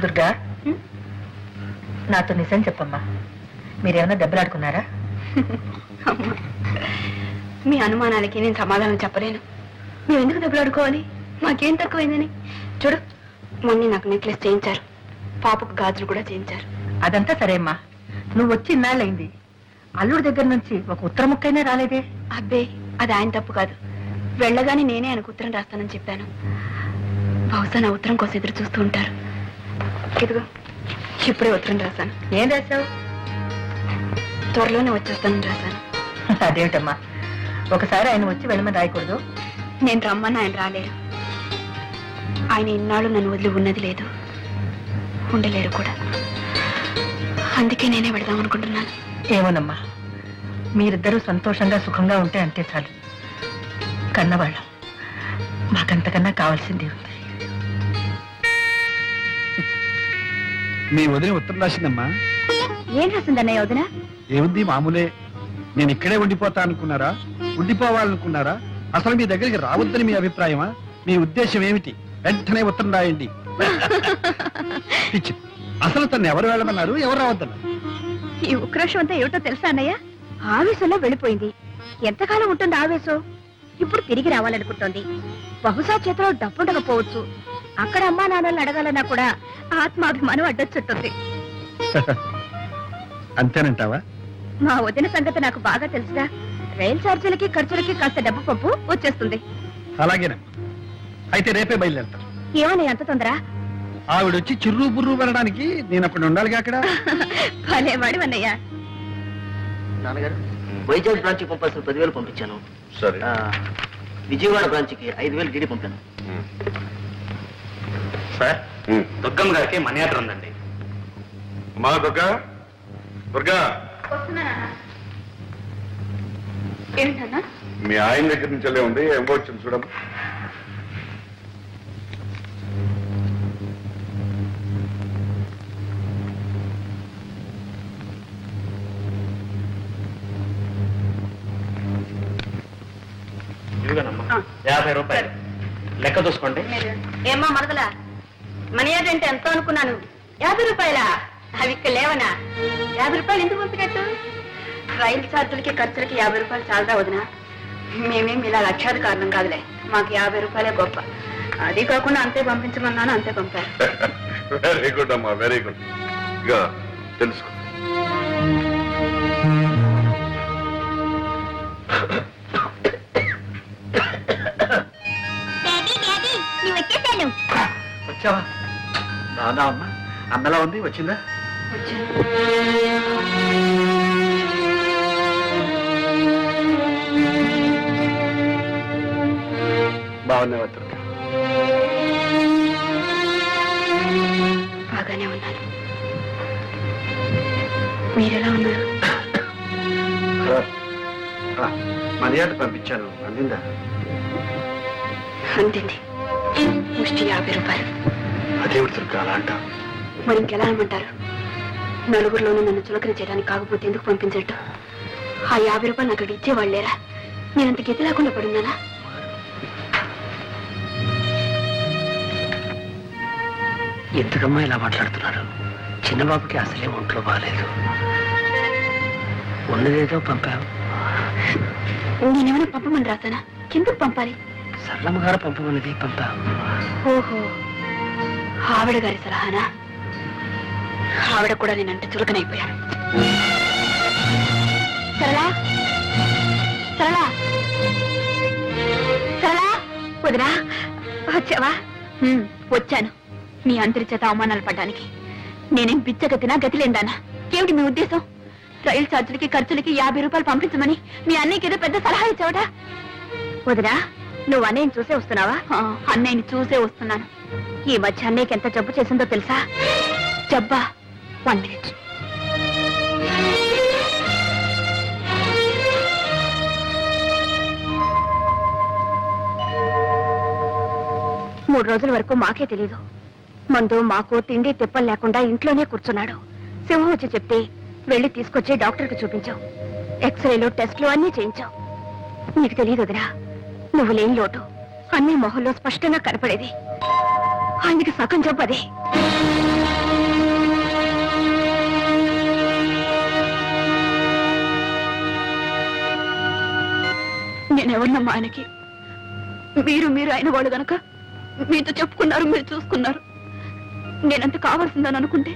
దుర్గా, నాతో నిజం చెప్పమ్మా, మీరేమన్నా దెబ్బలాడుకున్నారా? మీ అనుమానాలకి నేను సమాధానం చెప్పలేను. మేము ఎందుకు దెబ్బలాడుకోవాలి? మాకేం తక్కువైందని. చూడు, మొన్న నాకు నెక్లెస్ చేయించారు, పాపకు గాజులు కూడా చేయించారు. అదంతా సరే అమ్మా, నువ్వు వచ్చి ఇన్నాళ్ళైంది, అల్లుడి దగ్గర నుంచి ఒక ఉత్తర ముక్కైనా రాలేదే? అబ్బే, అది ఆయన తప్పు కాదు. వెళ్ళగానే నేనే ఆయనకు ఉత్తరం రాస్తానని చెప్పాను. బహుశా నా ఉత్తరం కోసం ఎదురు చూస్తూ ఉంటారు. ఇదిగో, ఇప్పుడే ఉత్తరం రాశాను. ఏం రాశావు? త్వరలోనే వచ్చేస్తానని రాశాను. అదేమిటమ్మా, ఒకసారి ఆయన వచ్చి వెళ్ళమని రాయకూడదు? నేను రమ్మని ఆయన రాలేరు. ఆయన ఇన్నాళ్ళు నన్ను వదిలి ఉన్నది లేదు, ఉండలేరు కూడా. అందుకే నేనే వెళదాం అనుకుంటున్నాను. ఏమోనమ్మా, మీరిద్దరూ సంతోషంగా సుఖంగా ఉంటే అంతే చాలు. కన్నవాళ్ళం, మాకంతకన్నా కావాల్సిందే ఉంది. మీ వదిన ఉత్తరం రాసిందమ్మా. ఏం రాసిందన్నయ్య వదిన? ఏముంది, మామూలే. నేను ఇక్కడే ఉండిపోతా అనుకున్నారా, ఉండిపోవాలనుకున్నారా, అసలు మీ దగ్గరికి రావద్దని మీ అభిప్రాయమా? మీ ఉద్దేశం ఏమిటి? వెంటనే ఉత్తరం రాయండి. అసలు తను ఎవరు వెళ్ళమన్నారు, ఎవరు రావద్దన్నారు? ఈ ఉక్రోషం అంతా ఏమిటో తెలుసా అన్నయ్య? ఆవేశంలో వెళ్ళిపోయింది. ఎంతకాలం ఉంటుంది ఆవేశం? ఇప్పుడు తిరిగి రావాలనుకుంటోంది. బహుశా చేతిలో డబ్బుండకపోవచ్చు. అక్కడ అమ్మా నాన్నల్ని అడగాలన్నా కూడా ఆత్మాభిమానం అడ్డొచ్చుంటుంది. అంతేనంటావా? మా వదిన సంగతి నాకు బాగా తెలుసుగా. రైలు ఛార్జీలకి ఖర్చులకి కాస్త డబ్బు పప్పు వచ్చేస్తుంది. అలాగేనమ్మా, అయితే రేపే బయలుదేరతాను. ఏమని అంత తొందర? ఆవిడొచ్చి చిర్రు బుర్రు పడడానికి నేను అక్కడ ఉండాలిగా. అక్కడ భలేవాడు అన్నయ్య. నాన్నగారు, వైజాగ్ బ్రాంచ్ కి పంపాల్సిన 10,000 పంపించాను. సరే. విజయవాడ బ్రాంచ్ కి 5,000 డీడీ పంపాను. సార్, దుర్గమ్మ గారికి మనీ ఆర్డర్ ఉందండి. మా దుర్గా, ఏంటన్నా? మీ ఆయన దగ్గర నుంచి వెళ్ళే ఉంది, ఏం వచ్చింది చూడమ్మా. ఇదిగోనమ్మా, 50 రూపాయలు లెక్క చూసుకోండి. ఏమ్మా మరదలా, మనీ ఆర్డర్ అంటే ఎంతో అనుకున్నాను. 50 రూపాయలా? అవి ఇక్కడ లేవనా? 50 రూపాయలు ఎందుకు పంపినట్టు? రైలు ఛార్జీలకి ఖర్చులకి 50 రూపాయలు చాలదా వదినా? మేమేం ఇలా లక్షాది కారణం కాదులే, మాకు 50 రూపాయలే గొప్ప. అది కాకుండా అంతే పంపించమన్నాను, అంతే పంపారు. వెరీ గుడ్ అమ్మా, వెరీ గుడ్. ఇక తెలుసుకో. వచ్చావా? రాదా అమ్మా? అన్నలా ఉంది, వచ్చిందా? బాగున్నావా దుర్గా? బాగానే ఉన్నాను. మీరెలా ఉన్నారు? మర్యాద పంపించాను, అందిందా? అంతింది. ముష్టి 50 రూపాయలు. అదేవిడు దుర్గా అలా అంటావు? మరి ఇంకెలా అనమంటారు? నలుగురిలోనూ నన్ను చులకన చేయడానికి కాకపోతే ఎందుకు పంపించట్టు? ఆ 50 రూపాయలు నాకు ఇచ్చేవాళ్ళు లేరా? నేనంత గతి లేకుండా పడున్నానా? ఎందుకమ్మా ఇలా మాట్లాడుతున్నారు? చిన్నబాబుకి అసలే ఒంట్లో బాగాలేదు. ఉన్నదేదో పంపావు. నేనేమైనా పంపమని రాసానా? ఎందుకు పంపాలి? సరళమ్మ గారు పంపమన్నది పంపావు. ఓహో, ఆవిడ గారి సలహానా? ఆవిడ కూడా నేనంటే చులకనైపోయాను. సరళా, సరళా, సరళా, వదినా వచ్చావా? వచ్చాను. మీ అందరి చేత అవమానాలు పడ్డానికి. నేనేం బిచ్చగతినా, గతిలేందానా? ఏమిటి మీ ఉద్దేశం? రైలు ఛార్జీలకి ఖర్చులకి 50 రూపాయలు పంపించమని మీ అన్నయ్యకి ఏదో పెద్ద సలహా ఇచ్చావట. వదినా, నువ్వు అన్నయ్యని చూసే వస్తున్నావా? అన్నయ్యని చూసే వస్తున్నాను. ఈ మధ్య అన్నయ్యకి ఎంత జబ్బు చేసిందో తెలుసా? జబ్బా? 1 మినిట్. మూడు రోజుల వరకు మాకే తెలీదు. మందు మాకు తిండి తిప్పలు లేకుండా ఇంట్లోనే కూర్చున్నాడు. సింహం వచ్చి చెప్తే వెళ్ళి తీసుకొచ్చి డాక్టర్కి చూపించావు. ఎక్స్రేలు టెస్టులు అన్నీ చేయించావు. నీకు తెలియదు వదినా, నువ్వు లేని లోటు అన్ని మొహంలో స్పష్టంగా కనపడేది. ఆయనకి సగం చెప్పది. నేనెవరినమ్మా ఆయనకి? మీరు అయిన వాళ్ళు గనక మీతో చెప్పుకున్నారు, మీరు చూసుకున్నారు. నేనంత కావాల్సిందని అనుకుంటే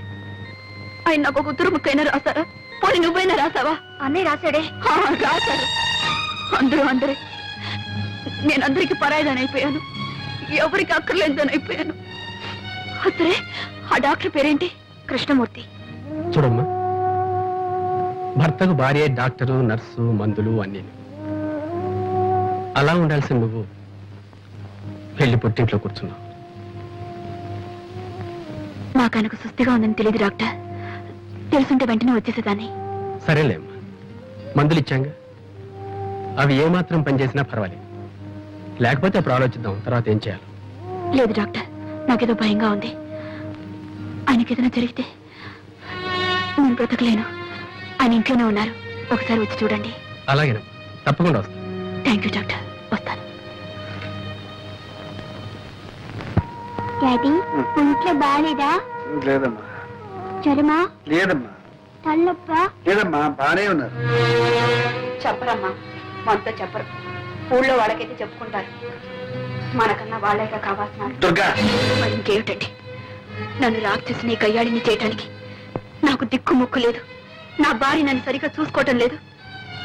ఆయన నాకు ఒక ఉత్తర ముక్కైనా రాశారా? పోనీ నువ్వైనా రాసావా? అన్నయ్య రాశాడే. రాశాడు. అందరే నేనందరికి పరాయిదాని అయిపోయాను, ఎవరికి అక్కర్లేదని అయిపోయాను. అసలే ఆ డాక్టర్ పేరేంటి? కృష్ణమూర్తి. చూడమ్మా, భర్తకు భార్య, డాక్టరు, నర్సు, మందులు అన్నీ. అలా ఉండాల్సిన నువ్వు పెళ్లి పుట్టింట్లో కూర్చున్నావు. నాకు ఆయనకు సుస్థిగా ఉందని తెలియదు డాక్టర్. తెలుసుంటే వెంటనే వచ్చేసేదాన్ని. సరేలేమ్మా, మందులు ఇచ్చాంగా, అవి ఏమాత్రం పనిచేసినా పర్వాలేదు. లేకపోతే అప్పుడు ఆలోచిద్దాం, తర్వాత ఏం చేయాలి. లేదు డాక్టర్, నాకేదో భయంగా ఉంది. ఆయనకేదైనా జరిగితే నేను బ్రతకలేను. ఆయన ఇంట్లోనే ఉన్నారు, ఒకసారి వచ్చి చూడండి. అలాగేనమ్మా, తప్పకుండా వస్తాను. థ్యాంక్ యూ డాక్టర్, వస్తాను. డాడీ, ఒంట్లో బాగాలేదా? లేదమ్మా. జ్వరమా? లేదమ్మా. తలనొప్పా? లేదమ్మా, బానే ఉన్నారు. చెప్పరమ్మా, మనతో చెప్పరు. ఊళ్ళో వాళ్ళకైతే చెప్పుకుంటారు, మనకన్నా వాళ్ళేగా కావాల్సిన. దుర్గా, మరి ఇంకేమిటండి, నన్ను రాక్షసిని గయ్యాడిని చేయటానికి నాకు దిక్కు ముక్కు లేదు. నా భార్య నన్ను సరిగా చూసుకోవటం లేదు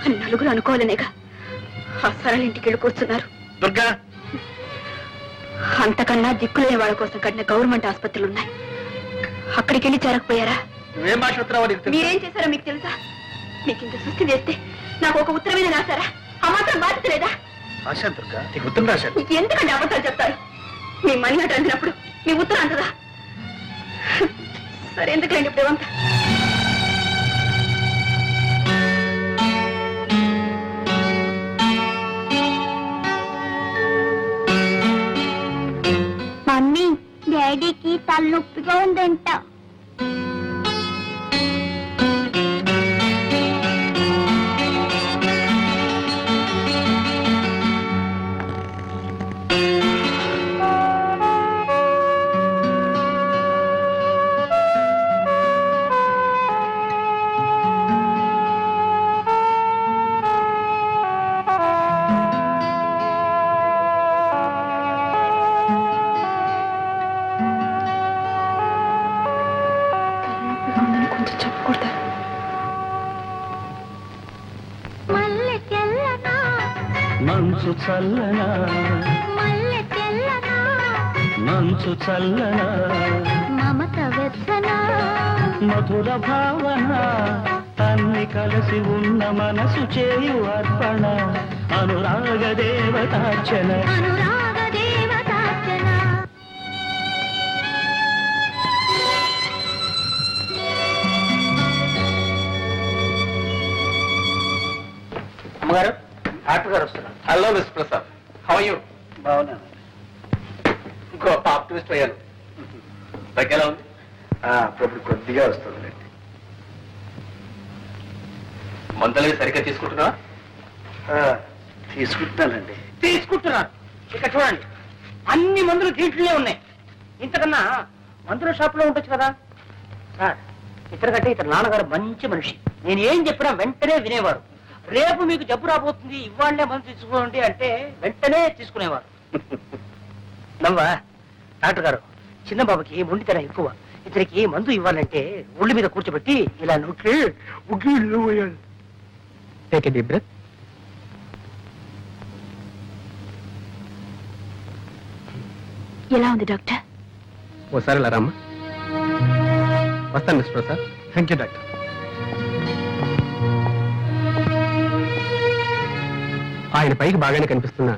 అని నలుగురు అనుకోవాలనేగా ఆ సరళింటికి వెళ్ళి కూర్చున్నారు. దుర్గా, అంతకన్నా దిక్కులేని వాళ్ళ కోసం కట్టిన గవర్నమెంట్ ఆసుపత్రులు ఉన్నాయి, అక్కడికి వెళ్ళి చేరకపోయారా? నువ్వేం మాట్లాడుతున్నావో నీకు తెలుసా? మీరేం చేశారో మీకు తెలుసా? మీకు ఇంత సృష్టి చేస్తే నాకు ఒక ఉత్తరమైన రాశారా? ఆ మాత్రం బాధ్యత లేదా? రాశాను దుర్గా, నీకు ఉత్తరం రాశాను. ఎందుకంటే అబద్ధాలు చెప్తారు? మీ మనీ ఆట అందినప్పుడు మీ ఉత్తరం అంతదా? సరే, ఎందుకండి ఇప్పుడు ఏమంతా? మమ్మీ, డాడీకి తలనొప్పిగా ఉందంట. కొంచెం చెప్పకూడదా? మల్లె తెల్లనా, మంచు చల్లనా, మల్లె తెల్లనా, మంచు చల్లనా, మమత వెచ్చనా, మధుర భావన, అన్ని కలిసి ఉన్న మనసు చేయు అర్పణ, అనురాగ దేవతార్చన. అనురాగ దేవతార్చన. అమ్మగారు, డాక్టర్ గారు వస్తున్నారు. Hello miss Prasad, how you? బాగున్నాను. ఇంకో ఆప్టిమిస్ట్ అయ్యాను. తగ్గేలా ఉంది? అప్పుడు కొద్దిగా వస్తుంది. మందులు సరిగ్గా తీసుకుంటున్నా? తీసుకుంటానండి. తీసుకుంటున్నారు. ఇక్కడ చూడండి, అన్ని మందులు దీంట్లోనే ఉన్నాయి. ఇంతకన్నా మందుల షాప్ లో ఉండొచ్చు కదా సార్. ఇతనికంటే ఇతని నాన్నగారు మంచి మనిషి. నేను ఏం చెప్పినా వెంటనే వినేవారు. రేపు మీకు జబ్బు రాబోతుంది, ఇవాళ్లే మందు తీసుకోండి అంటే వెంటనే తీసుకునేవారు. నవ్వా డాక్టర్ గారు, చిన్న బాబుకి మొండితనం ఎక్కువ. ఇతనికి మందు ఇవ్వాలంటే ఒళ్ళు మీద కూర్చోబెట్టి ఇలా నొక్కి ఉగిళ్ళు పోయాలి. Take a deep breath. ఎలా ఉంది డాక్టర్? ఓసారి ఇలా రామ్మా. వస్తాను miss Prasad. Thank you doctor. ఆయన పైకి బాగానే కనిపిస్తున్నా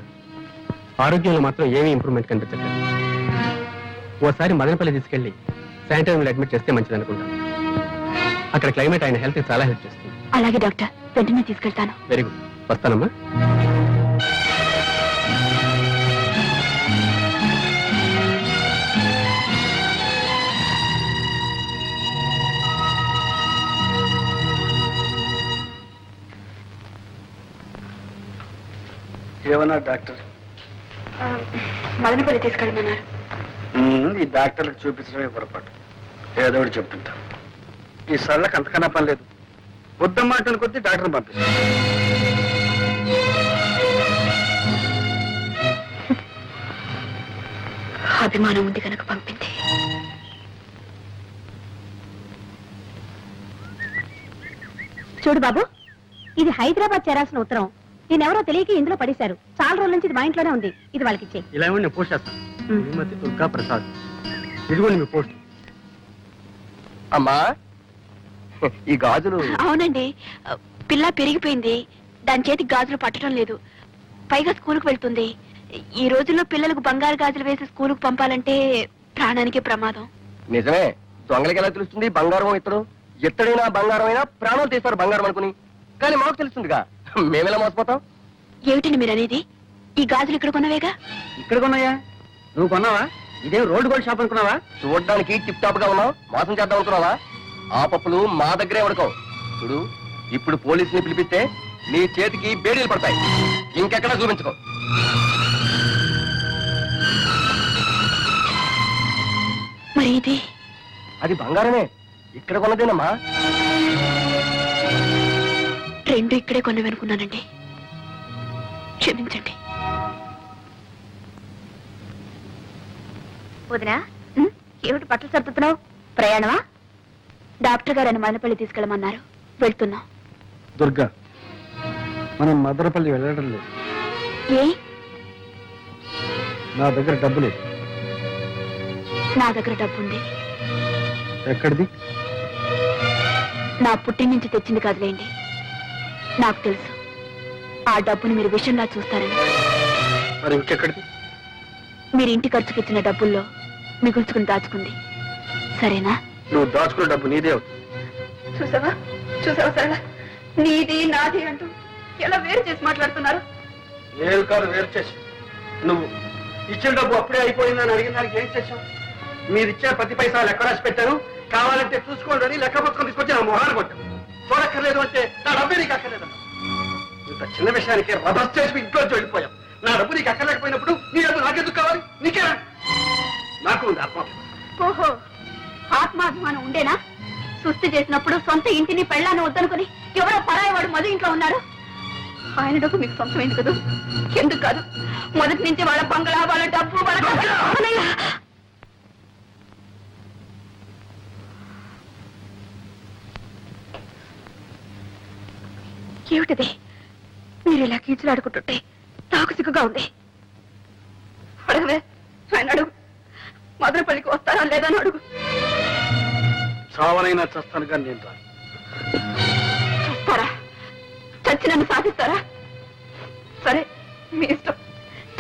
ఆరోగ్యంలో మాత్రం ఏమీ ఇంప్రూవ్మెంట్ కనిపించట్లేదు. ఓసారి మదనపల్లి తీసుకెళ్లి శానిటోరియంలో అడ్మిట్ చేస్తే మంచిది అనుకుంటాను. అక్కడ క్లైమేట్ ఆయన హెల్త్ చాలా హెల్ప్ చేస్తుంది. అలాగే డాక్టర్, వెంటనే తీసుకెళ్తాను. వెరీ గుడ్, వస్తానమ్మా. ఏమన్నా డాక్టర్? మదనపల్లి తీసుకెళ్ళమన్నారు. ఈ డాక్టర్లకు చూపించడమే పొరపాటు. ఏదో ఒకటి చెప్తుంటా. ఈ సళ్ళకి అంతకన్నా పని లేదు. వద్దమ్మాట కొద్దీ డాక్టర్ని పంపిస్తాను. అభిమానం ఉంది కనుక పంపింది. చూడు బాబు, ఇది హైదరాబాద్ చేరాల్సిన ఉత్తరం. నేనెవరో తెలియక ఇందులో పడేశారు. చాలా రోజుల నుంచి ఇది మా ఇంట్లోనే ఉంది. ఇది వాళ్ళకి ఇచ్చే. ఇలా ఏమన్నా నేను పోస్ట్ చేస్తాను. శ్రీమతి దుర్గా ప్రసాద్, ఇదిగోండి మీ పోస్ట్. అమ్మా ఈ గాజులు అవునండి, పిల్ల పెరిగిపోయింది. దాని చేతికి గాజులు పట్టడం లేదు. పైగా స్కూల్కి వెళ్తుంది. ఈ రోజుల్లో పిల్లలకు బంగారు గాజులు వేసి స్కూలుకు పంపాలంటే ప్రాణానికి ప్రమాదం. నిజమే. దొంగలకి ఎలా తెలుస్తుంది బంగారం ఇతడు? ఎత్తడైనా బంగారం అయినా ప్రాణాలు తీస్తారు బంగారం అనుకుని. కానీ మాకు తెలుస్తుందిగా, మేమెలా మోసపోతాం? ఏమిటండి మీరు అనేది? ఈ గాజులు ఇక్కడ కొన్నవేగా? ఇక్కడ కొన్నాయా? నువ్వు కొన్నావా? ఇదేం రోడ్డు గోల్డ్ షాప్ అనుకున్నావా? చూడడానికి టిప్ టాప్ గా ఉన్నావు, మోసం చేద్దాం అనుకున్నావా? ఆ పప్పులు మా దగ్గరే ఉడకవు. చూడు, ఇప్పుడు పోలీసుని పిలిపిస్తే నీ చేతికి బేడీలు పడతాయి. ఇంకెక్కడా చూపించుకో. మరి ఇది? అది బంగారమే, ఇక్కడ కొన్నదేనమ్మా. రెండు ఇక్కడే కొన్నవనుకున్నానండి, క్షమించండి. వదినా, ఏమిటి బట్టలు సర్దుతున్నావు? ప్రయాణమా? డాక్టర్ గారు అని మదనపల్లి తీసుకెళ్ళమన్నారు. వెళ్తున్నాం. దుర్గా, మనం మదనపల్లి వెళ్ళడం లేదు. ఏ? నా దగ్గర డబ్బు లేదు. నా దగ్గర డబ్బుంది. ఎక్కడిది? నా పుట్టిన నుంచి తెచ్చింది కాదులేండి. నాకు తెలుసు ఆ డబ్బుని మీరు విషయంలా చూస్తారని. మరి ఇంకెక్కడిది? మీరు ఇంటి ఖర్చుకి ఇచ్చిన డబ్బుల్లో మిగుల్చుకుని దాచుకుంది. సరేనా? నువ్వు దాచుకున్న డబ్బు నీదే అవుతుంది. చూసావా చూసావా సరళ, నీది నాది అంటూ ఎలా వేరు చేసి మాట్లాడుతున్నారు. నేను కాదు వేరు చేసి. నువ్వు ఇచ్చిన డబ్బు అప్పుడే అయిపోయిందని అడిగిన దానికి ఏం చేశావు? మీరు ఇచ్చే ప్రతి పైసా లెక్క రాసి పెట్టాను. కావాలంటే చూసుకోండి అని లెక్క పుస్తకం తీసుకొచ్చి నా మొహాన్ని కొట్టాను. చూడక్కర్లేదు అంటే నా డబ్బే నీకు అక్కర్లేదు. ఇంత చిన్న విషయానికి రభస్ చేసి ఇంట్లో వెళ్ళిపోయాం. నా డబ్బు నీకు అక్కర్లేకపోయినప్పుడు నీ డబ్బు నాకెందుకు కావాలి? నీకేనా? నాకు ఉంది ఆత్మాభిమానం. ఓహో, ఆత్మాభిమానం ఉండేనా? సుస్థి చేసినప్పుడు సొంత ఇంటిని పెళ్ళాన్ని వద్దనుకుని ఎవరో పరాయవాడు మధు ఇంట్లో ఉన్నారు. ఆయన డబ్బు మీకు సొంతమైంది కదా? ఎందుకు కాదు? మొదటి నుంచి వాళ్ళ బంగళా, వాళ్ళ డబ్బు, వాళ్ళ అన్నయ్య. ఏమిటిది? మీరు ఇలా కీచులాడుకుంటుంటే నాకు సిగ్గుగా ఉంది. అడగవే, ఆయన అడుగు. మదనపల్లికి వస్తారా లేదా అని అడుగు. చావనైనా చస్తాను కానీ నేను రాను. చస్తారా? చచ్చి నన్ను సాధిస్తారా? సరే, మీ ఇష్టం.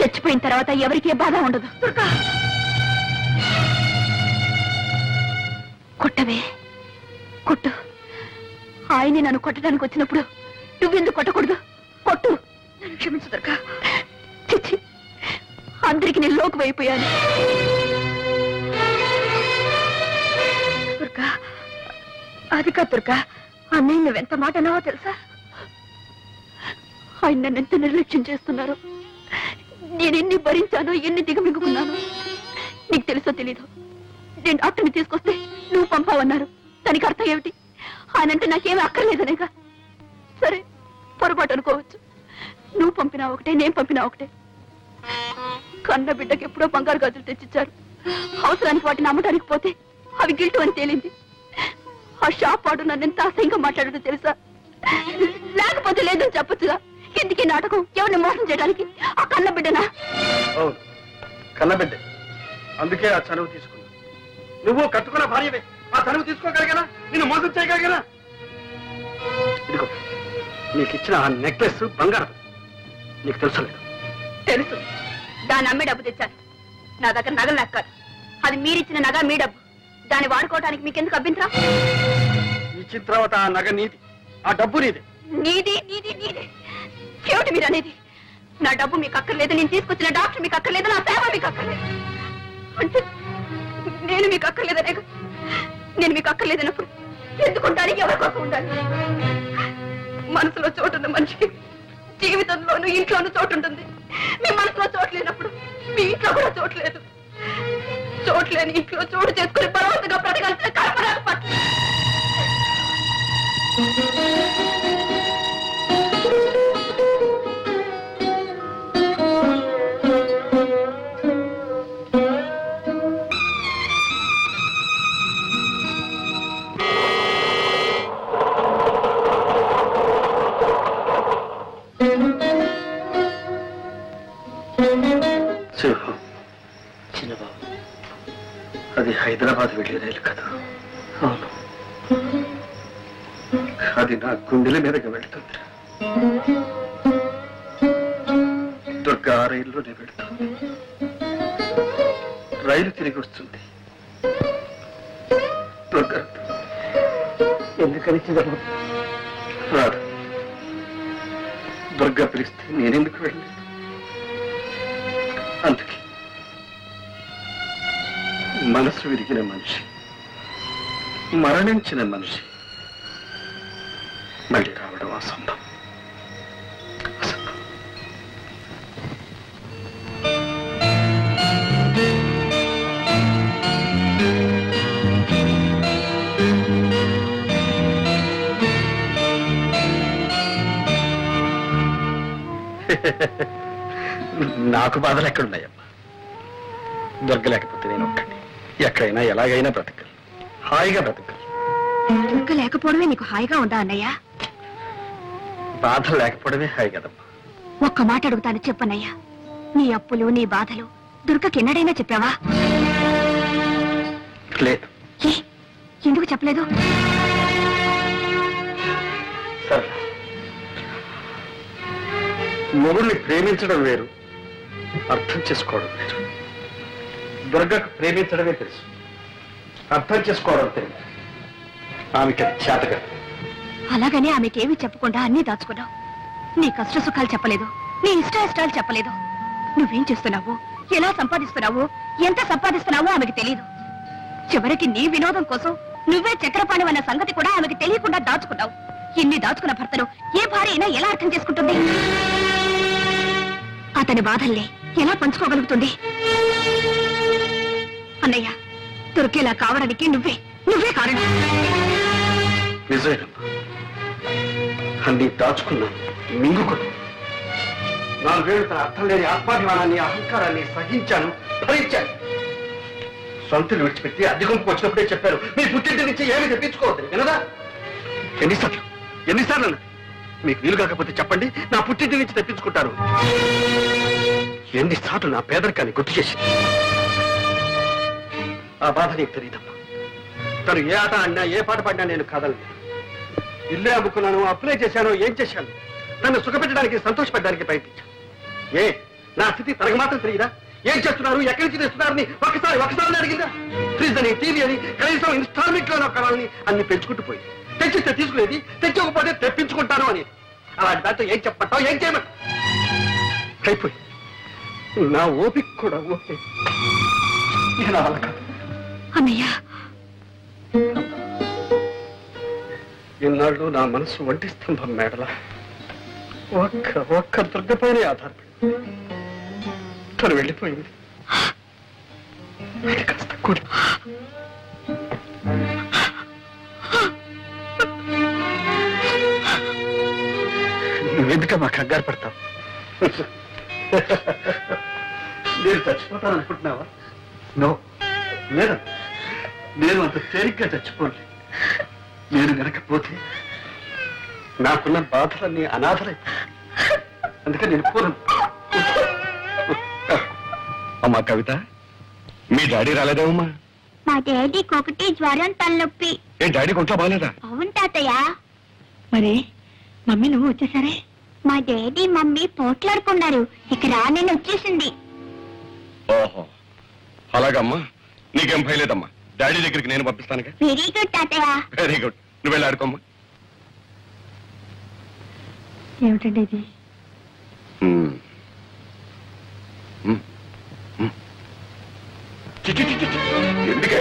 చచ్చిపోయిన తర్వాత ఎవరికి బాధ ఉండదు. కొట్టవే, కొట్టు. ఆయన్ని నన్ను కొట్టడానికి వచ్చినప్పుడు నువ్వెందుకు కొట్టకూడదు? కొట్టు. నన్ను క్షమించు దుర్గా. చిచ్చి, అందరికి నేను లోకు అయిపోయాను. దుర్గా, అది కాదు దుర్గా. అన్నయ్య నువ్వెంత మాట అన్నావో తెలుసా? ఆయన నన్ను ఎంత నిర్లక్ష్యం చేస్తున్నారు. నేను ఎన్ని భరించానో, ఎన్ని దిగమింగుకున్నాను. నీకు తెలుసో తెలీదు. నేను డాక్టర్ని తీసుకొస్తే నువ్వు పంపావన్నారు. దానికి అర్థం ఏమిటి? ఆయనంటే నాకేమీ అక్కర్లేదనేగా. సరే, పొరపాటు అనుకోవచ్చు. నువ్వు పంపినా ఒకటే, నేను పంపినా ఒకటే. కన్న బిడ్డకి ఎప్పుడో బంగారు గాజులు తెచ్చిచ్చారు. అవసరానికి వాటిని అమ్మటానికి పోతే అవి గిల్టు అని తేలింది. ఆ షాప్ వాడు నన్ను ఎంత అసహ్యంగా మాట్లాడదో తెలుసా? లేకపోతే లేదని చెప్పొచ్చుగా. ఎందుకీ నాటకం? ఎవరిని మోసం చేయడానికి? ఆ కన్న బిడ్డనా? అవును, కన్నబిడ్డ. అందుకే ఆ చనువు తీసుకున్నా. నువ్వు కట్టుకున్న భార్యవే. ఆ చనువు తీసుకోగలిగానా? నిన్ను మోసం చేయగలిగానా? ఇదిగో, నీకు ఇచ్చిన ఆ నెక్లెస్ బంగారం. నీకు తెలుసు లేదు? తెలుసు. దాన్ని అమ్మే డబ్బు తెచ్చాను. నా దగ్గర నగలు లెక్కాలి. అది మీరిచ్చిన నగ, మీ డబ్బు. దాన్ని వాడుకోవడానికి మీకెందుకు అభ్యంతరం? ఇచ్చిన తర్వాత ఆ నగ నీది, ఆ డబ్బు నీది. నీది నీది నీది ఏమిటి మీరు అనేది? నా డబ్బు మీకు అక్కర్లేదు, నేను తీసుకొచ్చిన డాక్టర్ మీకు అక్కర్లేదు, నా సేవ మీకు అక్కర్లేదు అంటే నేను మీకు అక్కర్లేదనే? నేను మీకు అక్కర్లేదన్నప్పుడు ఎందుకుంటాను? ఎవరి కోసం ఉండాలి? మనసులో చోటున్న మనిషికి జీవితంలోనూ ఇంట్లోనూ చోటు ఉంటుంది. మీ మనసులో చోట్లేనప్పుడు మీ ఇంట్లో కూడా చోట్లేదు. చోట్లేని ఇంట్లో చోటు చేసుకుని బలవంతంగా బ్రతకాల్సిన కల్పన పట్ల సింహం, చిన్నబాబు, అది హైదరాబాద్ వెళ్ళే రైలు కదా? అవును, అది నా గుండెల మీదకి వెళ్తుంది. దుర్గా ఆ రైల్లోనే వెళుతుంది. రైలు తిరిగి వస్తుంది. దుర్గా ఎందుకని చిన్నబాబు రాదు. దుర్గా పిలిస్తే నేనెందుకు వెళ్ళలేదు? అందుకే మనసు విరిగిన మనిషి, మరణించిన మనిషి మళ్ళీ రావడం అసంభవం. నాకు బాధలు ఎక్కడున్నాయమ్మా? దొరకలేకపోతే నేను ఒక్కడిని ఎక్కడైనా ఎలాగైనా బ్రతకాలి, హాయిగా బ్రతకాలి. దుర్గ లేకపోవడమే నీకు హాయిగా ఉందా అన్నయ్య? బాధ లేకపోవడమే హాయి కదమ్మా. ఒక్క మాట అడుగుతాను, చెప్పన్నయ్యా. నీ అప్పులు నీ బాధలు దుర్గకి ఎన్నడైనా చెప్పావా? లేదు. ఏ, ఎందుకు చెప్పలేదు? సరే, మొగుడిని ప్రేమించడం వేరు, అర్థం చేసుకోవడం వేరు. దుర్గకు ప్రేమించడమే తెలుసు, అర్థం చేసుకోవడం తెలియదు. ఆమెకి అది చేతగా. అలాగని ఆమెకేమీ చెప్పకుండా అన్నీ దాచుకున్నావు. నీ కష్ట సుఖాలు చెప్పలేదు, నీ ఇష్టాయిష్టాలు చెప్పలేదు. నువ్వేం చేస్తున్నావు, ఎలా సంపాదిస్తున్నావు, ఎంత సంపాదిస్తున్నావో ఆమెకి తెలియదు. చివరికి నీ వినోదం కోసం నువ్వే చక్రపాణి అన్న సంగతి కూడా ఆమెకి తెలియకుండా దాచుకున్నావు. ఇన్ని దాచుకున్న భర్తను ఏ భార్య అయినా ఎలా అర్థం చేసుకుంటుంది? అతని బాధల్ని ఎలా పంచుకోగలుగుతుంది? అన్నయ్య, దుర్గేలా కావడానికి నువ్వే కారణం. నిజమేనమ్మా, అన్ని దాచుకున్నాను, మింగుకున్నాను. 4 ఏళ్ళు తన అర్థం లేని ఆత్మాభిమానాన్ని, అహంకారాన్ని సహించాను, భరించాను. సొంతలు విడిచిపెట్టి అద్దెకొంపుకు వచ్చినప్పుడే చెప్పారు, మీ పుట్టింటి నుంచి ఏమీ తెప్పించుకోవద్దు. వినదా? ఎన్నిసార్లు అన్నది? మీకు వీలు కాకపోతే చెప్పండి, నా పుట్టింటి నుంచి తెప్పించుకుంటారు. ఎన్నిసార్లు నా పేదరికాన్ని గుర్తు చేసింది. ఆ బాధ నీకు తెలియదమ్మా. తను ఏ ఆట ఆడినా, ఏ పాట పాడినా నేను కాదలేదు. ఇల్లే అమ్ముకున్నాను, అప్లై చేశాను, ఏం చేశాను? నన్ను సుఖపెట్టడానికి, సంతోషపెట్టడానికి ప్రయత్నించాను. నా స్థితి తనకు మాత్రం తెలియదా? ఏం చేస్తున్నారు, ఎక్కడి నుంచి తెస్తున్నారని ఒకసారి అడిగిందా? ఫ్రిడ్జ్ అని, టీవీ అని, కనీసం ఇన్స్టాల్మెంట్ లో కావాలని అన్ని పెంచుకుంటూ పోయి, తెచ్చిస్తే తీసుకునేది, తెచ్చకపోతే తెప్పించుకుంటాను అని. అలాంటి దాంతో ఏం చెప్పమంటావు, ఏం చేయమంటావు? అయిపోయి నా ఓపిక కూడా ఓకే. ఇక నా వల్ల కాదు. అన్నయ్య, ఇన్నాళ్ళు నా మనసు ఒంటి స్తంభం మేడల ఒక్క దుర్గపైనే ఆధారపడి తను వెళ్ళిపోయింది. అది కాస్త కూలి. నువ్వెందుకమ్మా కంగారు పడతావు? నేను చచ్చిపోతాననుకుంటున్నావా? నో, లేదు. నేను అంత తేలిగ్గా చచ్చిపోలే. నేను గనకపోతే నాకున్న బాధలన్నీ అనాథలైపోయి. అందుకని నేను పూర్వం. అమ్మా కవిత, మీ డాడీ రాలేదేమమ్మా? మా డాడీకి ఒకటి జ్వరం, తలనొప్పి. ఏ డాడీ కొంట్లో బాగాలేదా? అవును తాతయ్య. మరి మమ్మీ నువ్వు వచ్చేసరే? మా డాడీ మమ్మీ పోట్లాడుకున్నారు, ఇక నేను వచ్చేసింది. ఓహో, అలాగమ్మా. నీకేం భయలేదమ్మా, డాడీ దగ్గరికి నేను పంపిస్తానుగా. వెరీ గుడ్ తాతయ్య. Very good. నువ్వు వెళ్ళి ఆడుకోమ్మా. ఏమిటండి ఇది? ఎందుకే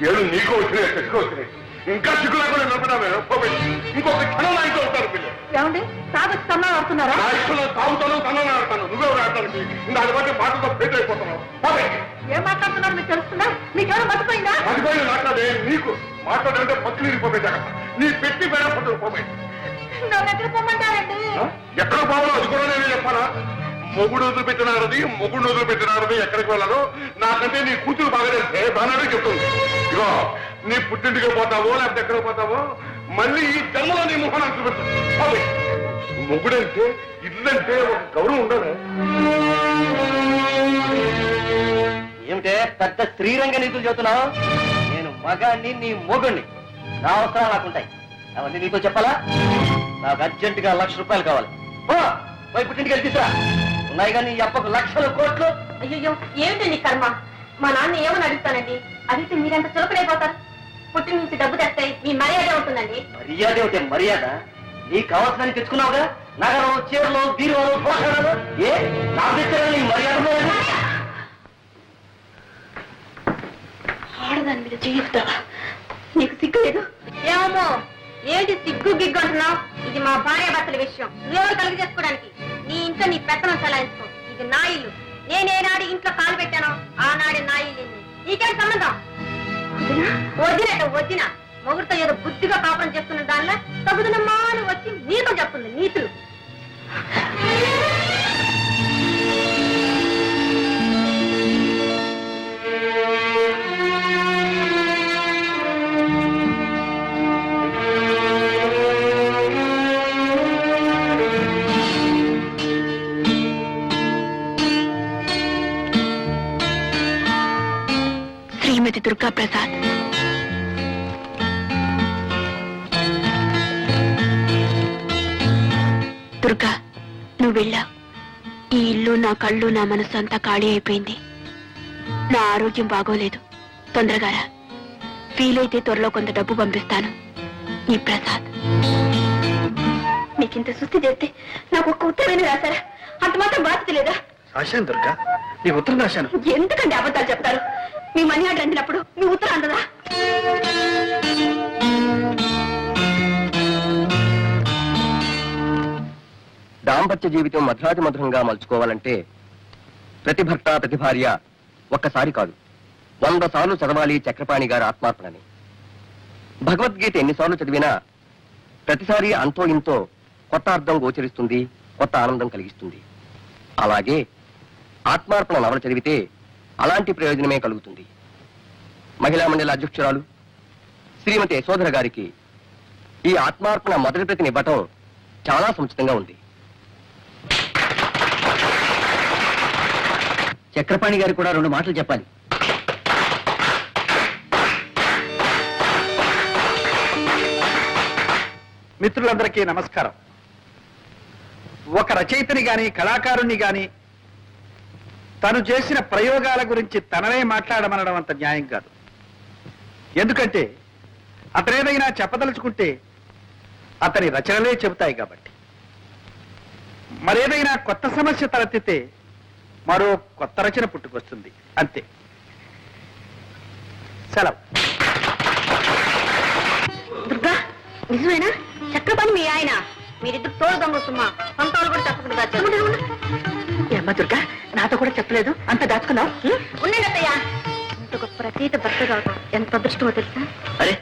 ఏళ్ళు నీకు వచ్చినాయి, చెట్టుకు వచ్చినాయి. ఇంకా సిగ్గు లేకుండా నిలబడ్డావే ఇంకొక క్షణం నా ఇంట్లో వస్తారు పిల్లలు ఏమండి తాగొచ్చి తమ్మ ఆడుతున్నారా? నా ఇష్టంలో తాగుతాను తనని ఆడతాను నువ్వెవరు ఆడటానికి దాని బట్టి మాటతో ఫెయిల్ అయిపోతున్నావు ఏం మాట్లాడుతున్నారు మీకు తెలుస్తుందా? మీకేమైనా మర్చిపోయిందా? మర్చిపోయి మాట్లాడే నీకు మాట్లాడంటే పచ్చులు ఇరిపోయి నీ పెట్టి పేడ పట్టుకు పోయి నన్ను ఎక్కడ పొమ్మంటారండి? ఎక్కడ పోవాలో అది కూడా నేను చెప్పాలా మొగుడు వదిలిపెట్టినారది మొగుడు వదిలిపెట్టినారది ఎక్కడికి వెళ్ళాలో నాకంటే నీ కూతురు బాగా తెలిసే బాగానే చెప్తుంది ఇగో నీ పుట్టింటికి పోతావో లేకపోతే ఎక్కడికి పోతావో మళ్ళీ ఈ జన్మలో నీ ముఖాన్ని చూపెడతావు మొగుడంటే ఇల్లంటే ఒక గౌరవం ఉండదు ఏమిటే పెద్ద శ్రీరంగ నీతులు చెబుతున్నావు? నేను మగాణ్ణి నీ మొగుణ్ణి నా అవసరాలు నాకుంటాయి అవన్నీ నీతో చెప్పాలా? నాకు అర్జెంటుగా 1,00,000 రూపాయలు కావాలి. పోయి పుట్టింటికి వెళ్ళి తీసురా. ఉన్నాయి కానీ ఈ అప్పకు లక్షల కోట్లు. అయ్యో ఏమిటి నీ కర్మ? మా నాన్న ఏమని అడుగుతానండి? అడిగితే మీరెంత చులకడైపోతారు. పుట్టిన నుంచి డబ్బు తెస్తాయి మీ మర్యాద ఉంటుందండి. మర్యాద ఏమిటే మర్యాద? నీకు కావాల్సిన తెచ్చుకున్నావుగా నగరం చీరలు బీరువాలు పోషణలు ఏ నా తెచ్చారా నీ మర్యాద? ఆడదాని మీద చేయిస్తావా? నీకు సిగ్గు లేదు? ఏమో ఏంటి సిగ్గు గిగ్గు అంటున్నావు? ఇది మా భార్య భర్తల విషయం. నువ్వెవరు కలిగి చేసుకోవడానికి? నీ ఇంట్లో నీ పెత్తనం చలాయించుకో. ఇది నా ఇల్లు. నేనేనాడు ఇంట్లో కాలు పెట్టానో ఆనాడే నా ఇల్లు. నీకేం సంబంధం? వదిన మొగుడితో ఏదో బుద్ధిగా పాపం చేస్తున్న దానిలో తగుదనమ్మా అని వచ్చి నీతో చెప్తుంది నీతులు. శ్రీమతి దుర్గా ప్రసాద్. దుర్గా, నువ్వు వెళ్ళావు. ఈ ఇల్లు, నా కళ్ళు, నా మనసు అంతా ఖాళీ అయిపోయింది. నా ఆరోగ్యం బాగోలేదు. తొందరగా రా. వీలైతే త్వరలో కొంత డబ్బు పంపిస్తాను. ఈ ప్రసాద్. మీకింత సుస్థి చేస్తే నాకు ఒక్క ఉత్తరమైన రాశారా? అంత మాత్రం బాధ్యత లేదా? రాశాను దుర్గా నీ ఉత్తరం రాశాను. ఎందుకండి అబద్ధాలు చెప్తారు? మీ మనీ ఆర్డర్ అందినప్పుడు మీ ఉత్తరం అందదా? దాంపత్య జీవితం మధురాతి మధురంగా మలుచుకోవాలంటే ప్రతి భర్త ప్రతి భార్య ఒక్కసారి కాదు 100 సార్లు చదవాలి చక్రపాణి గారి ఆత్మార్పణని. భగవద్గీత ఎన్నిసార్లు చదివినా ప్రతిసారి అంతో ఇంతో కొత్త అర్థం గోచరిస్తుంది, కొత్త ఆనందం కలిగిస్తుంది. అలాగే ఆత్మార్పణ నవల చదివితే అలాంటి ప్రయోజనమే కలుగుతుంది. మహిళా మండలి అధ్యక్షురాలు శ్రీమతి యశోధర గారికి ఈ ఆత్మార్పణ మొదటి ప్రతిని ఇవ్వటం చాలా సముచితంగా ఉంది. చక్రపాణి గారు కూడా 2 మాటలు చెప్పాలి. మిత్రులందరికీ నమస్కారం. ఒక రచయితని గాని కళాకారుణ్ణి గాని తను చేసిన ప్రయోగాల గురించి తననే మాట్లాడమనడం అంత న్యాయం కాదు. ఎందుకంటే అతనేదైనా చెప్పదలుచుకుంటే అతని రచనలే చెబుతాయి కాబట్టి. మరేదైనా కొత్త సమస్య తలెత్తితే మరో కొత్త రచన పుట్టుకొస్తుంది, అంతే. సెలవు. దుర్గా, నిజమేనా? చక్రపాణి మీ ఆయన? మీరిద్దరు తోడు దొంగతుమ్మా. పంతాలు కూడా తప్పకుండా ఏమ్మా దుర్గా, నాతో కూడా చెప్పలేదు, అంత దాచుకున్నావు? ఉండండి అత్తయ్య. ఇంత గొప్ప రచయిత భర్త కావటం ఎంత అదృష్టమో తెలుసా? అరే,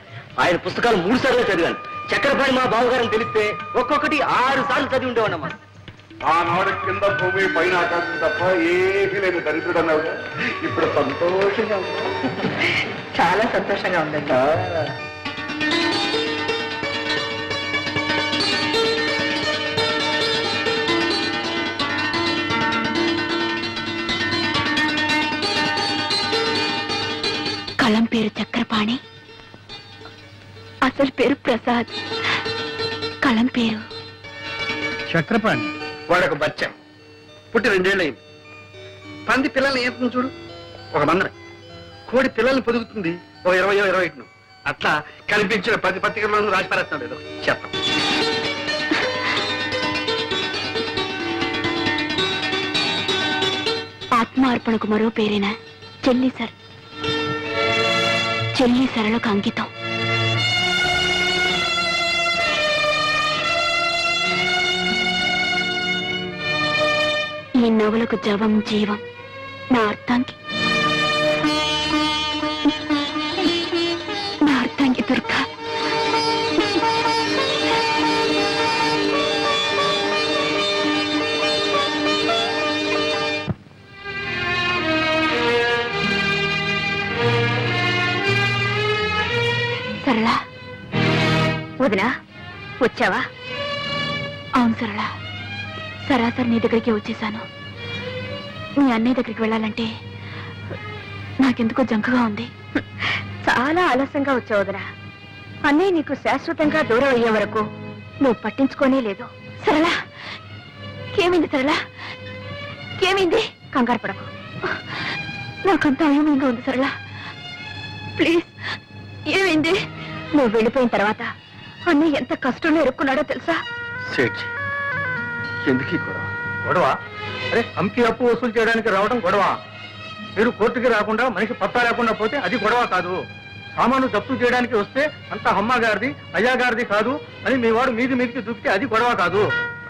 ఆయన పుస్తకాలు 3 సార్లు చదివాను. చక్రపాణి మా బావగారని తెలిస్తే ఒక్కొక్కటి 6 సార్లు చదివి ఉండేవాడమ్మా. ఆనాడు కింద భూమి పైన ఆకాశం తప్ప ఏమీ లేదు దరిద్రుడు అన్నావు. ఇప్పుడు సంతోషంగా చాలా సంతోషంగా ఉందండి. కలం పేరు చక్రపాణి, అసలు పేరు ప్రసాద్. కలం పేరు చక్రపాణి. వాడొక బచ్చ పుట్టి 2 ఏళ్ళు అయింది. పంది పిల్లల్ని ఏం చూడు, ఒక మందర. కోడి పిల్లల్ని పొదుగుతుంది ఒక 20-21. అట్లా కనిపించిన 10 పత్రికల్లోనూ రాసి పారేస్తున్నాడు ఏదో చెప్ప. ఆత్మార్పణకు మరో పేరేనా చెల్లి సరళకు అంకితం. ఈ నవలకు జవం జీవం నా అర్థానికి దుర్గా. సరళా, వదినా వచ్చావా? అవును సరళా, సరాసరి నీ దగ్గరికి వచ్చేసాను. మీ అన్నయ్య దగ్గరికి వెళ్ళాలంటే నాకెందుకో జంకగా ఉంది. చాలా ఆలస్యంగా వచ్చావు వదినా. అన్నయ్య నీకు శాశ్వతంగా దూరం అయ్యే వరకు నువ్వు పట్టించుకోనే లేదు. సరళా, ఏమైంది సరళా? ఏమైంది? కంగారు పడకు, నాకంతా అయోమయంగా ఉంది సరళా. ప్లీజ్, ఏమైంది? నువ్వు వెళ్ళిపోయిన తర్వాత అన్నయ్య ఎంత కష్టంలో ఇరుక్కున్నాడో తెలుసా? సేఠ్, ఎందుకు గొడవ? అరే, అమ్కి అప్పు వసూలు చేయడానికి రావడం గొడవ. మీరు కోర్టుకి రాకుండా మనిషి పత్తా లేకుండా పోతే అది గొడవ కాదు. సామాను జప్తు చేయడానికి వస్తే అంత అమ్మ గారిది అయ్యా గారిది కాదు అని మీ వాడు మీదికి దూకితే అది గొడవ కాదు.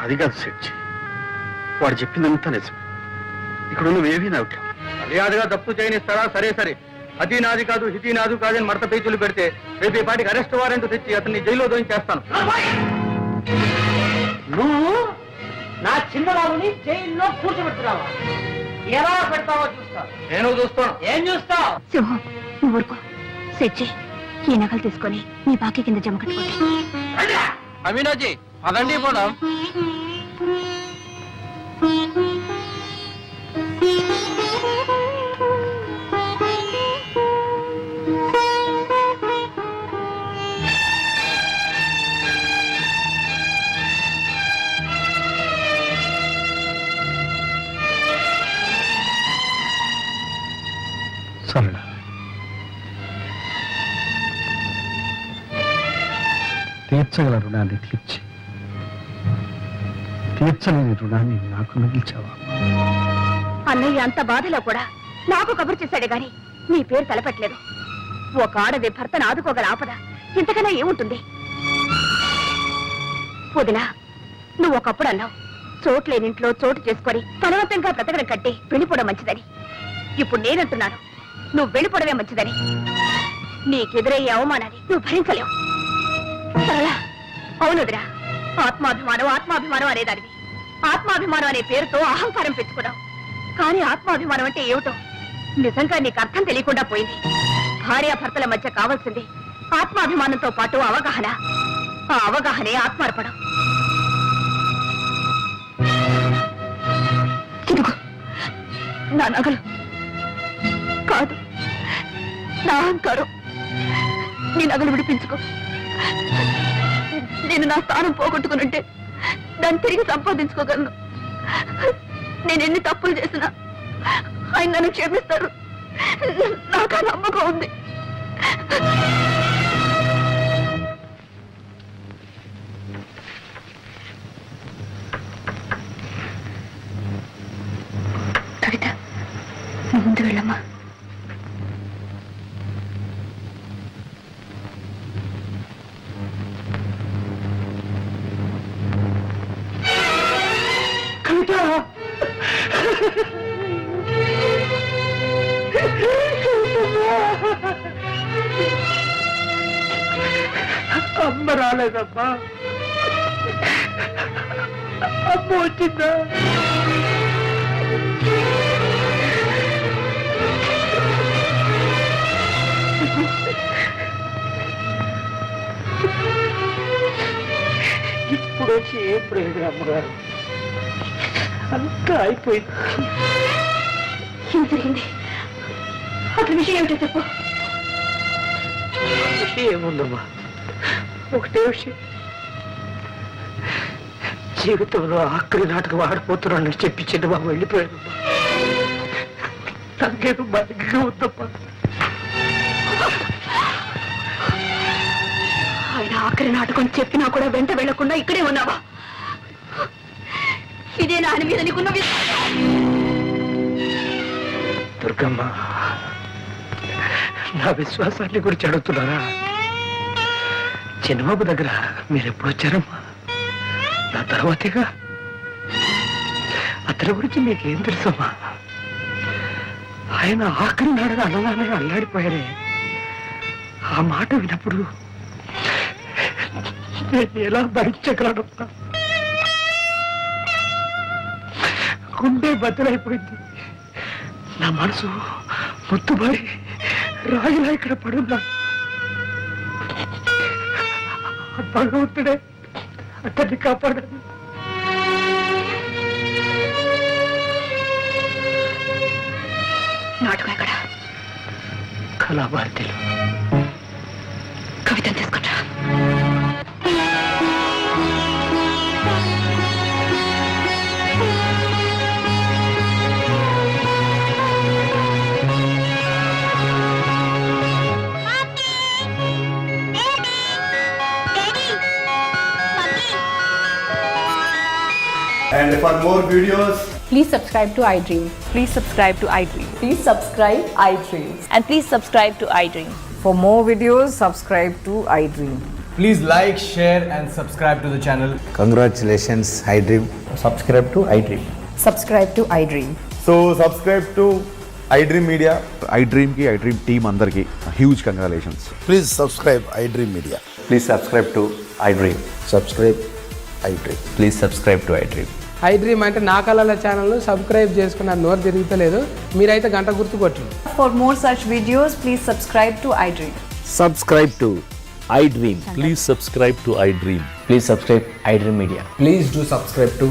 అది కాదు సేఠ్, వాడు చెప్పిందంతా నిజం. ఇక్కడ నువ్వేమీ నవ్వు మర్యాదగా జప్తు చేయనిస్తారా? సరే సరే, అది నాది కాదు ఇది నాది కాదని మడత పేచీలు పెడితే రేపు ఈ పాటికి అరెస్ట్ వారెంట్ తెచ్చి అతన్ని జైల్లో దోయించేస్తాను. నువ్వు నా చిన్నబాబుని జైల్లో కూర్చోబెడుతున్నావా? ఎలా పెడతావో చూస్తా. నేను చూస్తాను. ఏం చూస్తావు? సింహం, నువ్వు ఊరుకో. సెచ్చి, ఈ నగలు తీసుకొని నీ బాకీ కింద జమ కట్టుకోండి. అమీనాజీ, అదండి పోదాం. సరళ, తీర్చగల రుణాన్ని తీర్చలేని రుణాన్ని నాకు మిగిల్చావా? అన్నయ్య అంత బాధలో కూడా నాకు కబురు చేశాడే గాని నీ పేరు తలపెట్టలేదు. ఒక ఆడది భర్తను ఆదుకోగల ఆపద ఇంతకన్నా ఏముంటుంది? వదినా, నువ్వు ఒకప్పుడు అన్నావు చోట్లేనింట్లో చోటు చేసుకొని బలవంతంగా బ్రతకడం కట్టి వెళ్ళిపోవడం మంచిదని. ఇప్పుడు నేనంటున్నాను నువ్వు వెళ్ళిపోవడమే మంచిదని. నీకెదురయ్యే అవమానాన్ని నువ్వు భరించలేవు. సరళా, అవునుదిరా, ఆత్మాభిమానం అనేదానివి. ఆత్మాభిమానం అనే పేరుతో అహంకారం పెంచుకున్నావు. కానీ ఆత్మాభిమానం అంటే ఏమిటో నిజంగా నీకు అర్థం తెలియకుండా పోయింది. భార్యాభర్తల మధ్య కావాల్సింది ఆత్మాభిమానంతో పాటు అవగాహన. ఆ అవగాహనే ఆత్మార్పణం. ఇదిగో నా నగలు కాదు, నా అహంకారం. నీ నగలు విడిపించుకో. నేను నా స్థానం పోగొట్టుకునుంటే దాన్ని తిరిగి సంపాదించుకోగలను. నేను ఎన్ని తప్పులు చేసినా ఆయన నన్ను క్షమిస్తారు. నాకు ఆ నమ్మకం ఉంది. కవిత, నువ్వు ముందు వెళ్ళమ్మా. అమ్మ రాలేదమ్మా. అమ్మ వచ్చిందా? ఇప్పుడు వచ్చి ఏం ప్రయోజనం అమ్మగారు? అంతా అయిపోయింది. ఏం జరిగింది? అసలు విషయం ఏమిటో చెప్పు. విషయం ఏముందమ్మా, ఒకటే విషయం. జీవితంలో ఆఖరి నాటకం ఆడిపోతున్నానని చెప్పి చిన్నబాబు వెళ్ళిపోయాడు. నాకేదో బాగా ఉందమ్మా. ఆయన ఆఖరి నాటకం చెప్పినా కూడా వెంట వెళ్లకుండా ఇక్కడే ఉన్నావా? ఇదే నాని మీద నీకున్న దుర్గమ్మ, నా విశ్వాసాన్ని గురించి అడుగుతున్నారా? చిన్నబాబు దగ్గర మీరు ఎప్పుడు వచ్చారమ్మా? నా తర్వాతేగా. అతని గురించి మీకేం తెలుసమ్మా? ఆయన ఆఖరి నాడగా అన్నదాన్ని అల్లాడిపోయారే. ఆ మాట విన్నప్పుడు నేను ఎలా భరించగలను? గుండె బద్దలైపోయింది. నా మనసు మొత్తుబడి రాయిలా ఇక్కడ పడున్నా. భగవంతుడే అతన్ని కాపాడాలి. నాటకం ఎక్కడ? కళాభారతిలో. కవితను తీసుకుంటా. And for more videos, Please subscribe to iDream. Please subscribe to iDream. Please subscribe iDream. And please subscribe to iDream. For more videos, subscribe to iDream. Please like, share and subscribe to the channel. congratulations, iDream. Subscribe to iDream. Subscribe to iDream. So subscribe to iDream Media. iDream ki iDream team andarki huge congratulations. Please subscribe iDream Media. Please subscribe to iDream. Subscribe iDream. Please subscribe to iDream. iDream అంటే నా కళల channel subscribe చేసుకున్న నోరు తిరుగుతలేదు. మీరైతే గంట గుర్తు కొట్టండి. For more such videos, please subscribe to iDream. Subscribe to iDream. Please subscribe to iDream. Please subscribe iDream Media. Please do subscribe to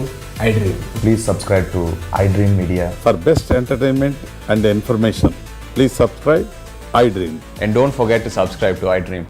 iDream. Please subscribe to iDream Media. For best entertainment and information, please subscribe iDream. And don't forget to subscribe to iDream.